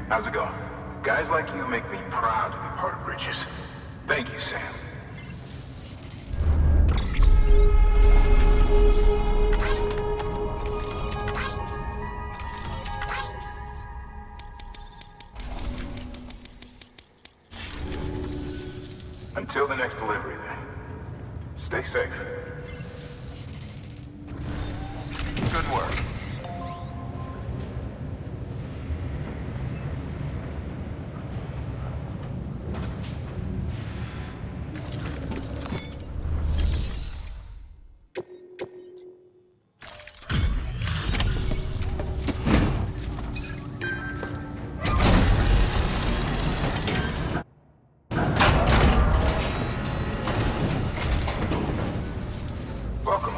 How's it going? Guys like you make me proud to be part of Bridges. Thank you, Sam. Until the next delivery, then. Stay safe. Good work.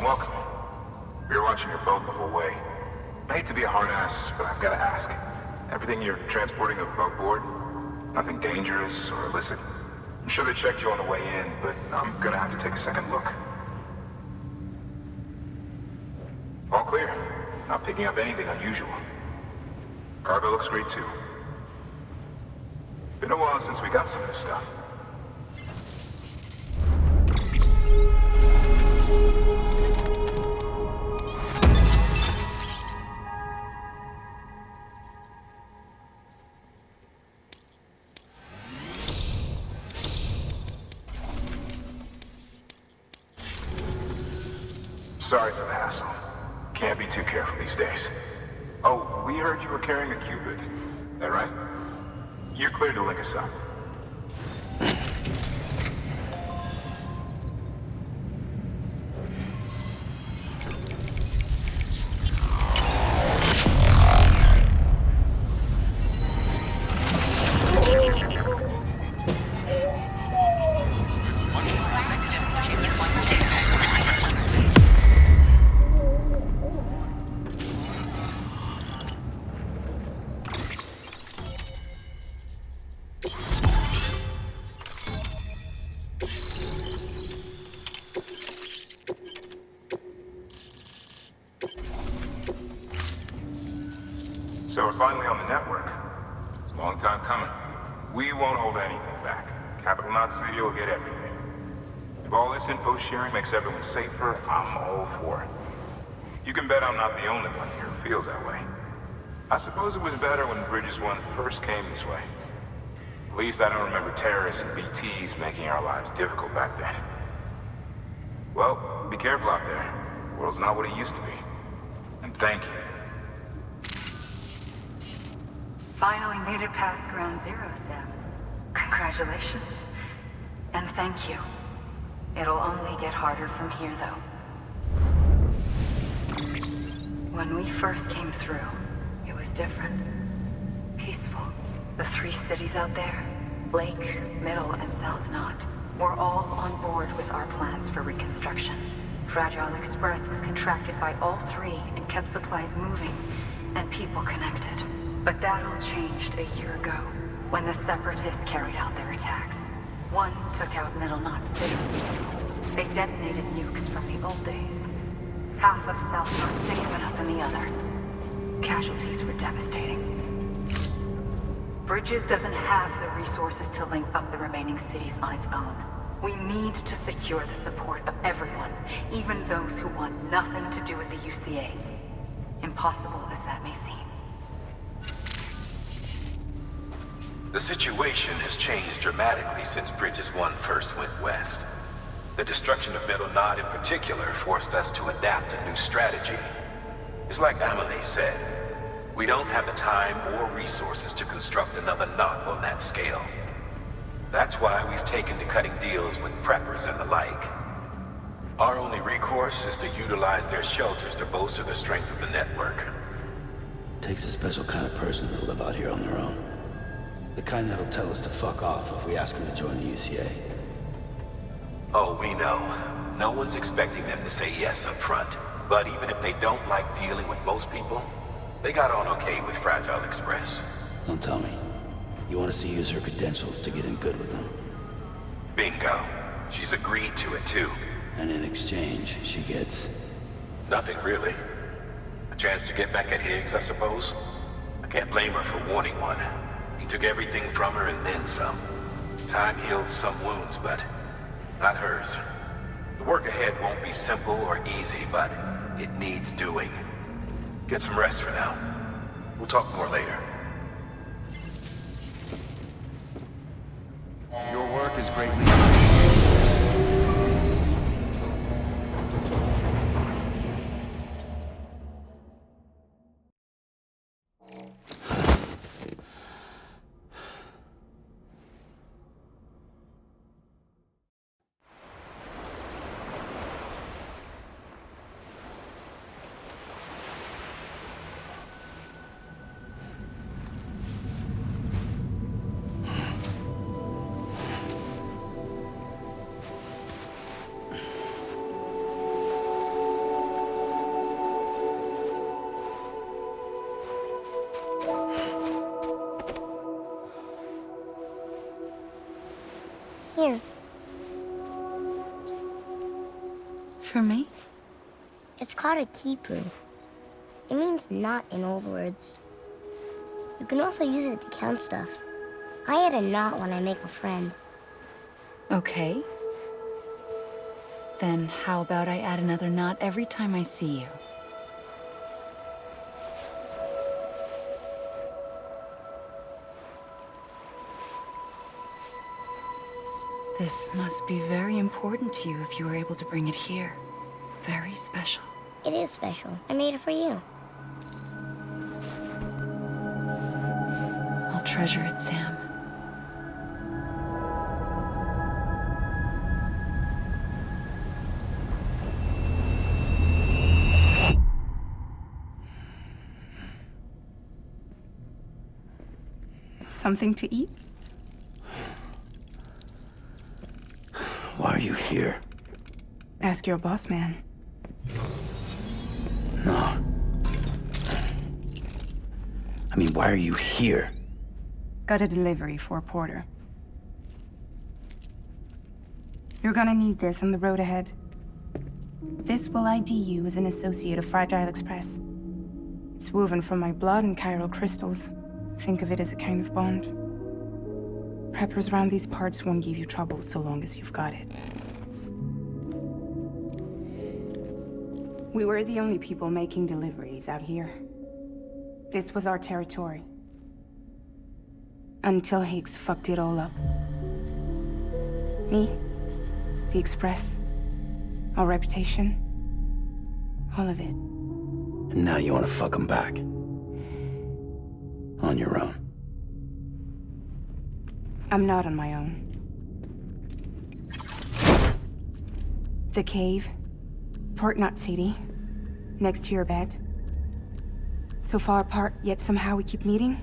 Welcome. You're watching your boat the whole way. I hate to be a hard ass, but I've got to ask. Everything you're transporting above board? Nothing dangerous or illicit? I'm sure they checked you on the way in, but I'm gonna have to take a second look. All clear. Not picking up anything unusual. Cargo looks great too. Been a while since we got some of this stuff. Sorry for the hassle. Can't be too careful these days. Oh, we heard you were carrying a Cupid. That right? You're clear to link us up. So we're finally on the network. Long time coming. We won't hold anything back. Capital Knot City will get everything. If all this info sharing makes everyone safer, I'm all for it. You can bet I'm not the only one here who feels that way. I suppose it was better when Bridges 1 first came this way. At least I don't remember terrorists and BTs making our lives difficult back then. Well, be careful out there. The world's not what it used to be. And thank you. Finally made it past ground zero, Sam. Congratulations. And thank you. It'll only get harder from here, though. When we first came through, it was different. Peaceful. The 3 cities out there, Lake, Middle, and South Knot, were all on board with our plans for reconstruction. Fragile Express was contracted by all 3 and kept supplies moving and people connected. But that all changed a year ago, when the Separatists carried out their attacks. One took out Middle Knot City. They detonated nukes from the old days. Half of South Knot City went up in the other. Casualties were devastating. Bridges doesn't have the resources to link up the remaining cities on its own. We need to secure the support of everyone, even those who want nothing to do with the UCA. Impossible as that may seem. The situation has changed dramatically since Bridges 1 first went west. The destruction of Middle Knot in particular forced us to adapt a new strategy. It's like Amelie said, we don't have the time or resources to construct another knot on that scale. That's why we've taken to cutting deals with preppers and the like. Our only recourse is to utilize their shelters to bolster the strength of the network. Takes a special kind of person to live out here on their own. The kind that'll tell us to fuck off if we ask them to join the UCA. Oh, we know. No one's expecting them to say yes up front. But even if they don't like dealing with most people, they got on okay with Fragile Express. Don't tell me. You want us to use her credentials to get in good with them? Bingo. She's agreed to it too. And in exchange, she gets... Nothing really. A chance to get back at Higgs, I suppose. I can't blame her for wanting one. He took everything from her and then some. Time heals some wounds, but not hers. The work ahead won't be simple or easy, but it needs doing. Get some rest for now. We'll talk more later. Your work is greatly appreciated. Here. For me? It's called a keeper. It means knot in old words. You can also use it to count stuff. I add a knot when I make a friend. Okay. Then how about I add another knot every time I see you? This must be very important to you if you were able to bring it here. Very special. It is special. I made it for you. I'll treasure it, Sam. Something to eat? Why are you here? Ask your boss man. No. I mean, why are you here? Got a delivery for a porter. You're gonna need this on the road ahead. This will ID you as an associate of Fragile Express. It's woven from my blood and chiral crystals. Think of it as a kind of bond. Preppers around these parts won't give you trouble so long as you've got it. We were the only people making deliveries out here. This was our territory. Until Higgs fucked it all up. Me, the Express, our reputation, all of it. And now you want to fuck them back. On your own. I'm not on my own. The cave, Port Knot City, next to your bed. So far apart, yet somehow we keep meeting.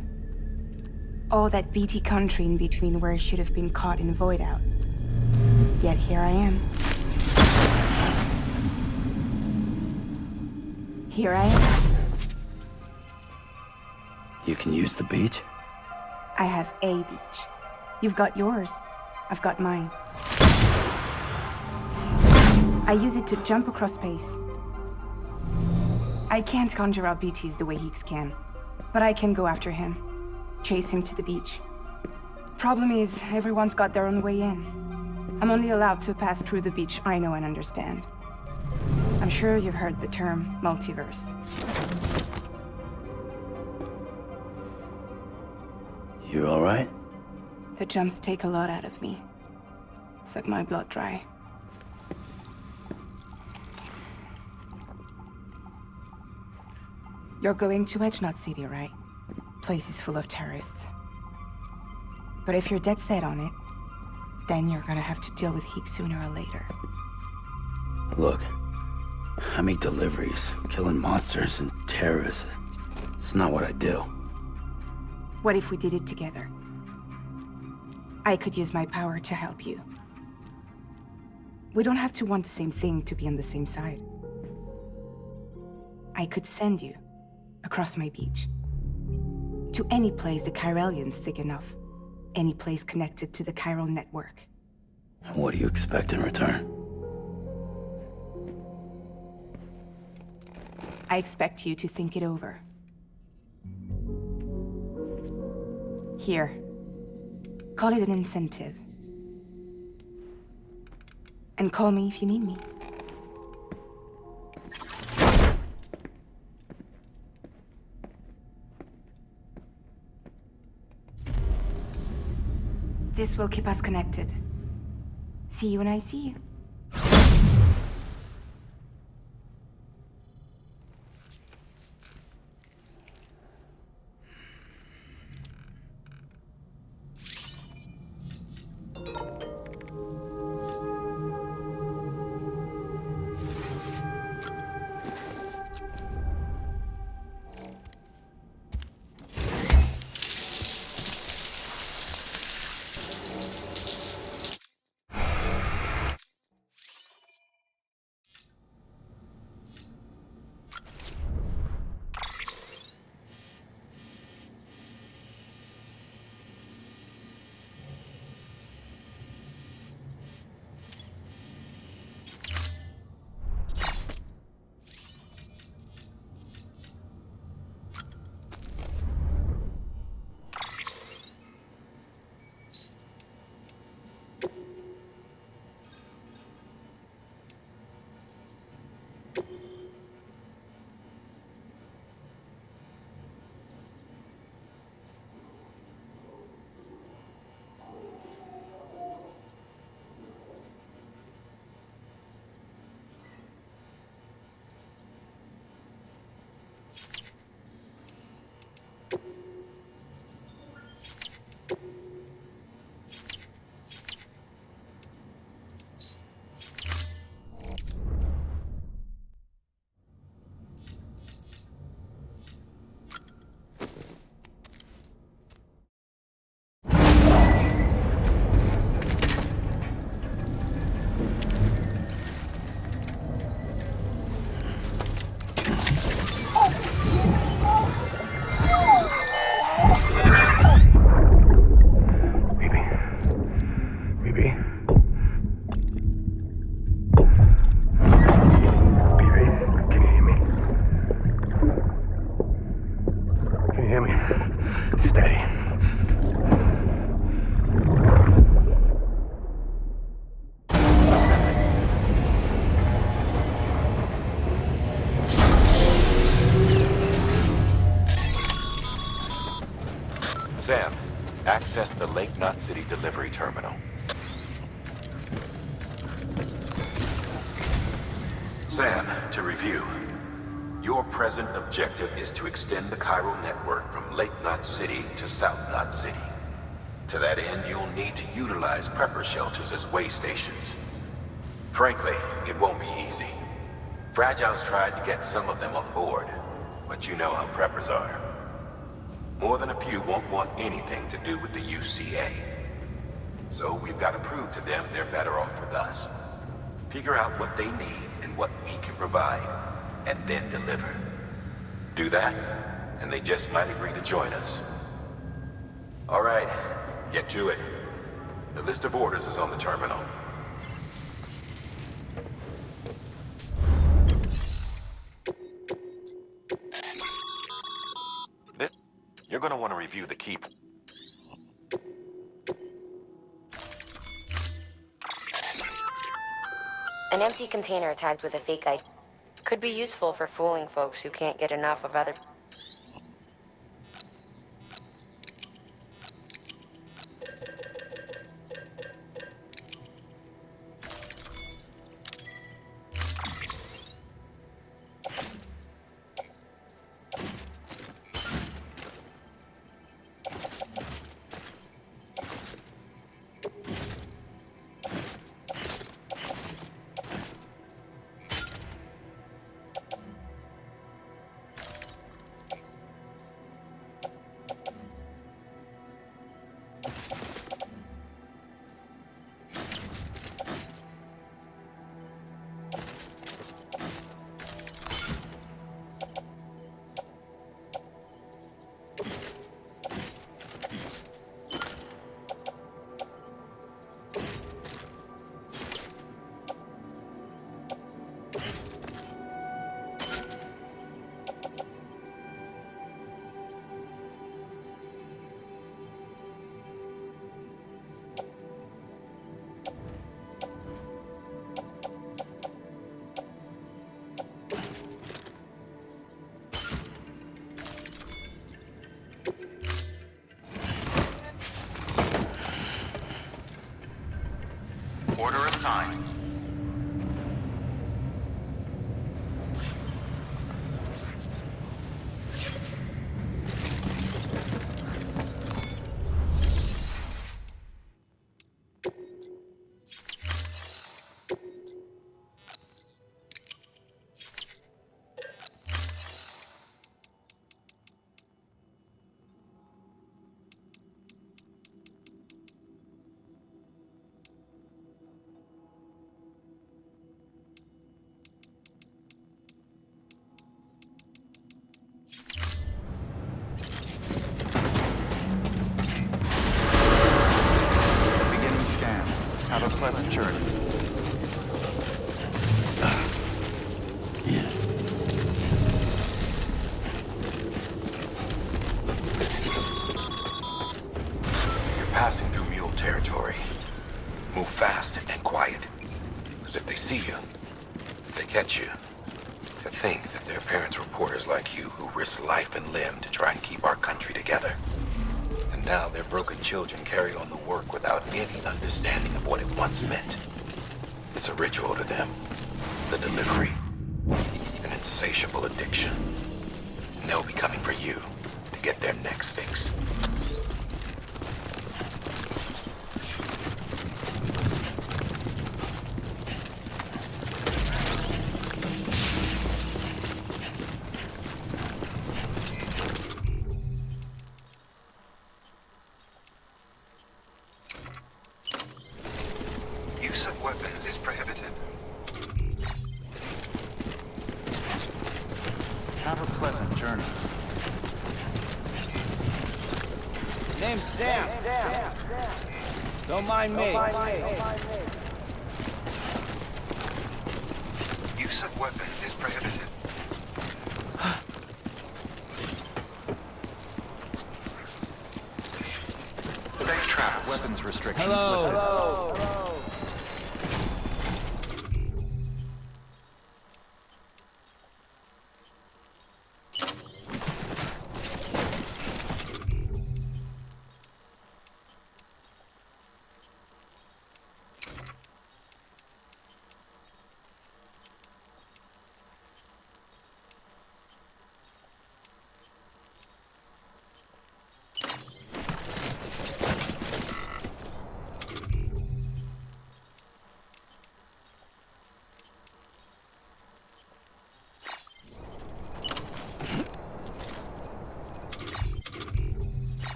All that BT country in between where I should have been caught in void out. Yet here I am. Here I am. You can use the beach? I have a beach. You've got yours. I've got mine. I use it to jump across space. I can't conjure up BTs the way Higgs can, but I can go after him, chase him to the beach. Problem is, everyone's got their own way in. I'm only allowed to pass through the beach I know and understand. I'm sure you've heard the term multiverse. You all right? The jumps take a lot out of me. Suck my blood dry. You're going to Edge City, right? Place is full of terrorists. But if you're dead set on it, then you're gonna have to deal with heat sooner or later. Look, I make deliveries, killing monsters and terrorists. It's not what I do. What if we did it together? I could use my power to help you. We don't have to want the same thing to be on the same side. I could send you across my beach. To any place the Chiralian's thick enough. Any place connected to the chiral network. What do you expect in return? I expect you to think it over. Here. Call it an incentive. And call me if you need me. This will keep us connected. See you when I see you. Sam, access the Lake Knot City delivery terminal. Sam, to review. Your present objective is to extend the chiral network from Lake Knot City to South Knot City. To that end, you'll need to utilize prepper shelters as way stations. Frankly, it won't be easy. Fragile's tried to get some of them on board, but you know how preppers are. More than a few won't want anything to do with the UCA. So we've got to prove to them they're better off with us. Figure out what they need and what we can provide, and then deliver. Do that, and they just might agree to join us. All right, get to it. The list of orders is on the terminal. You're gonna want to review the key. An empty container tagged with a fake ID. Could be useful for fooling folks who can't get enough of other... Order assigned. Have a pleasant journey. Yeah. You're passing through mule territory. Move fast and quiet. Because if they see you, if they catch you, to think that they're parents reporters like you who risk life and limb to try and keep our country together. And now their broken children carry on the work without any understanding of what it once meant. It's a ritual to them. The delivery. An insatiable addiction. And they'll be coming for you to get their next fix. Use of weapons is prohibited. Have a pleasant journey. Name's Sam. Don't mind me. Use of weapons is prohibited. Safe travel. Weapons restrictions Hello. lifted.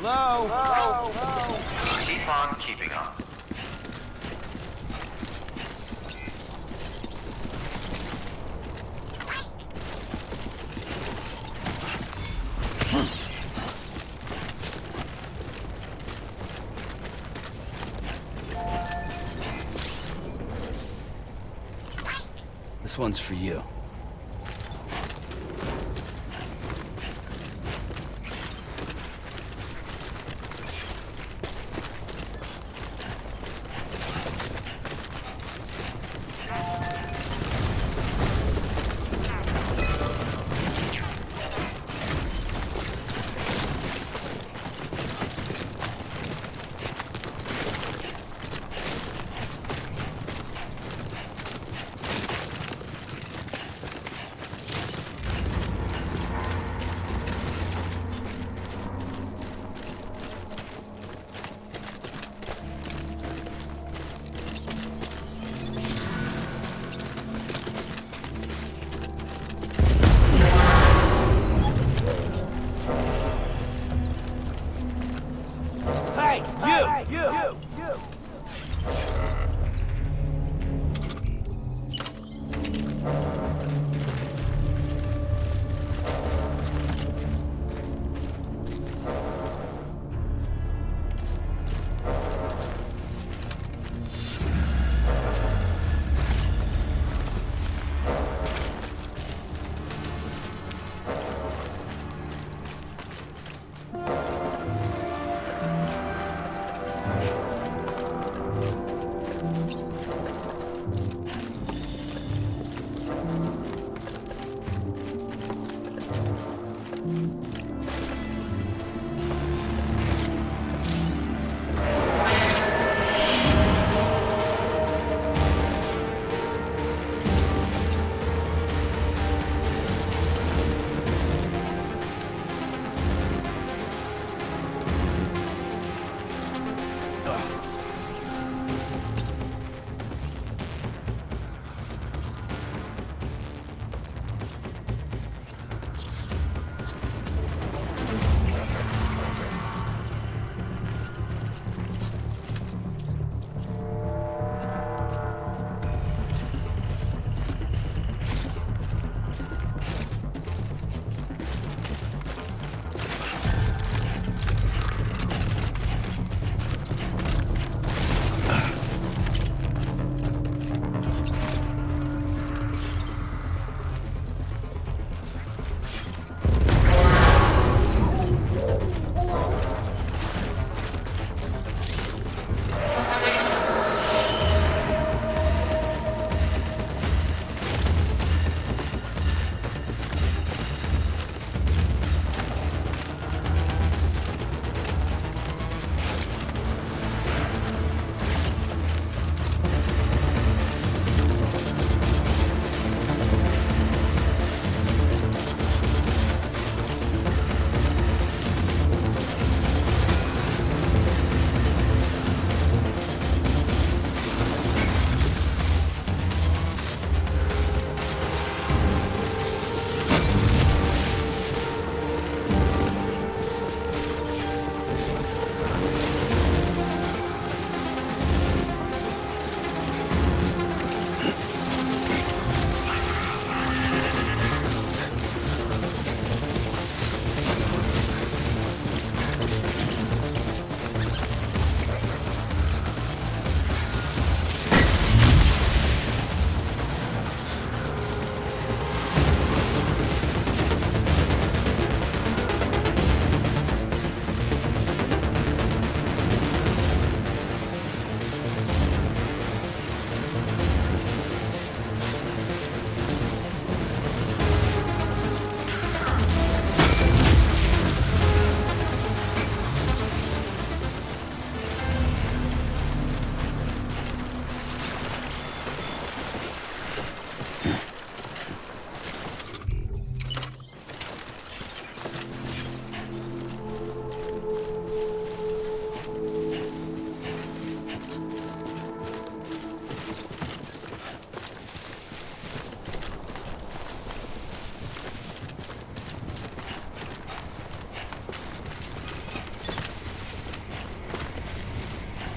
Hello. Hello. Keep on keeping on. This one's for you.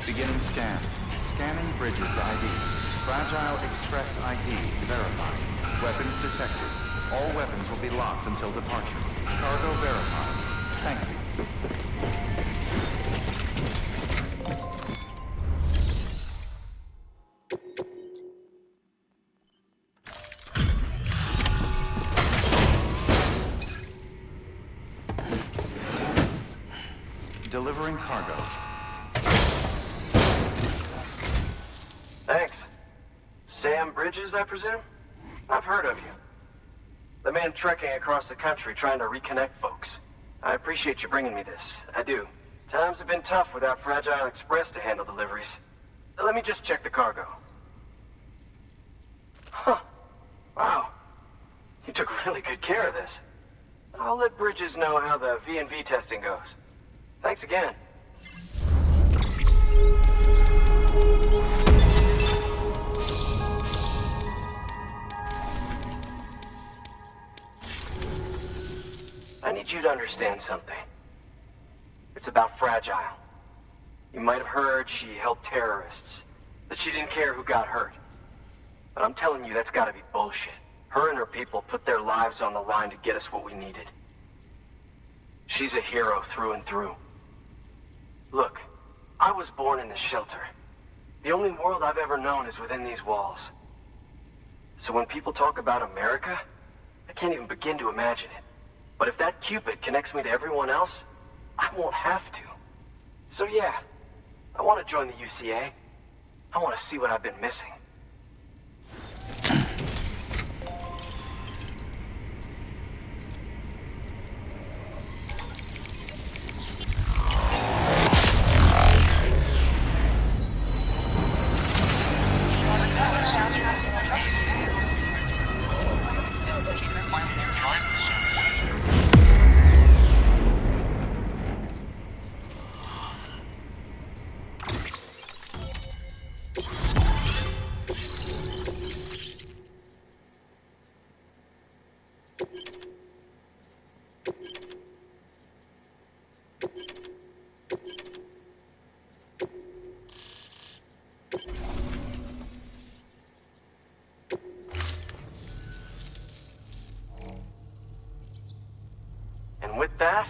Beginning scan. Scanning bridges ID. Fragile Express ID verified. Weapons detected. All weapons will be locked until departure. Cargo verified. Thank you. delivering cargo. Thanks. Sam Bridges, I presume? I've heard of you. The man trekking across the country trying to reconnect folks. I appreciate you bringing me this. I do. Times have been tough without Fragile Express to handle deliveries. Let me just check the cargo. Huh. Wow. You took really good care of this. I'll let Bridges know how the V&V testing goes. Thanks again. I need you to understand something. It's about Fragile. You might have heard she helped terrorists, that she didn't care who got hurt. But I'm telling you, that's gotta be bullshit. Her and her people put their lives on the line to get us what we needed. She's a hero through and through. Look, I was born in this shelter. The only world I've ever known is within these walls. So when people talk about America, I can't even begin to imagine it. But if that Cupid connects me to everyone else, I won't have to. So yeah, I want to join the UCA. I want to see what I've been missing. And with that,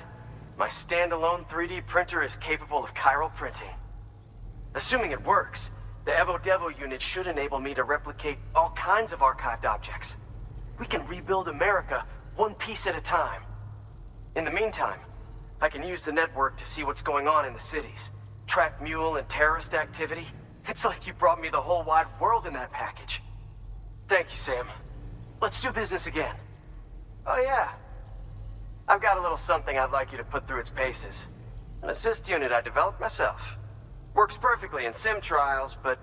my standalone 3D printer is capable of chiral printing. Assuming it works, the Evo Devo unit should enable me to replicate all kinds of archived objects. We can rebuild America one piece at a time. In the meantime, I can use the network to see what's going on in the cities, track mule and terrorist activity. It's like you brought me the whole wide world in that package. Thank you, Sam. Let's do business again. Oh yeah. I've got a little something I'd like you to put through its paces. An assist unit I developed myself. Works perfectly in sim trials, but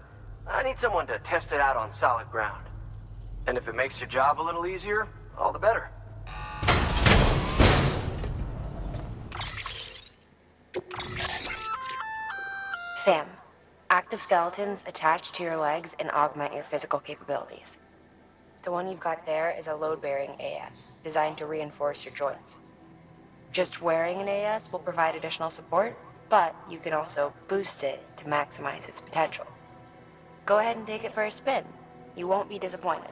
I need someone to test it out on solid ground. And if it makes your job a little easier, all the better. Sam, active skeletons attach to your legs and augment your physical capabilities. The one you've got there is a load-bearing AS, designed to reinforce your joints. Just wearing an AS will provide additional support, but you can also boost it to maximize its potential. Go ahead and take it for a spin. You won't be disappointed.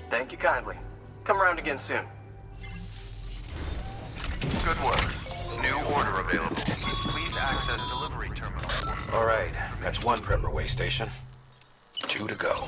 Thank you kindly. Come around again soon. Good work. New order available. Please access delivery terminal. All right, that's one Primer way station. 2 to go.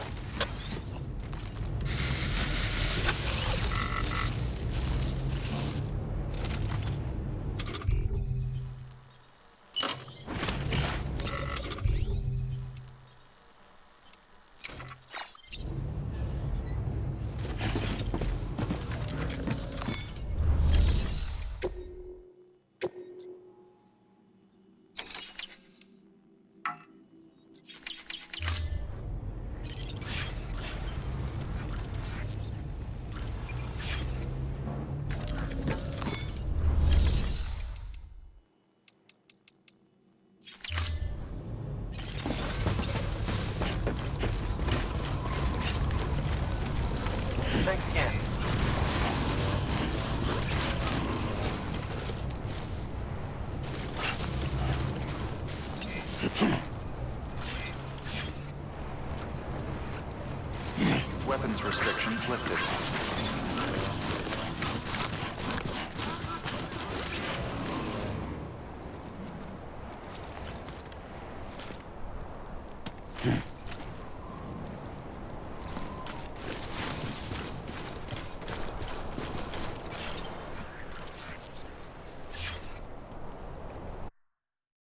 Thanks again. restrictions lifted.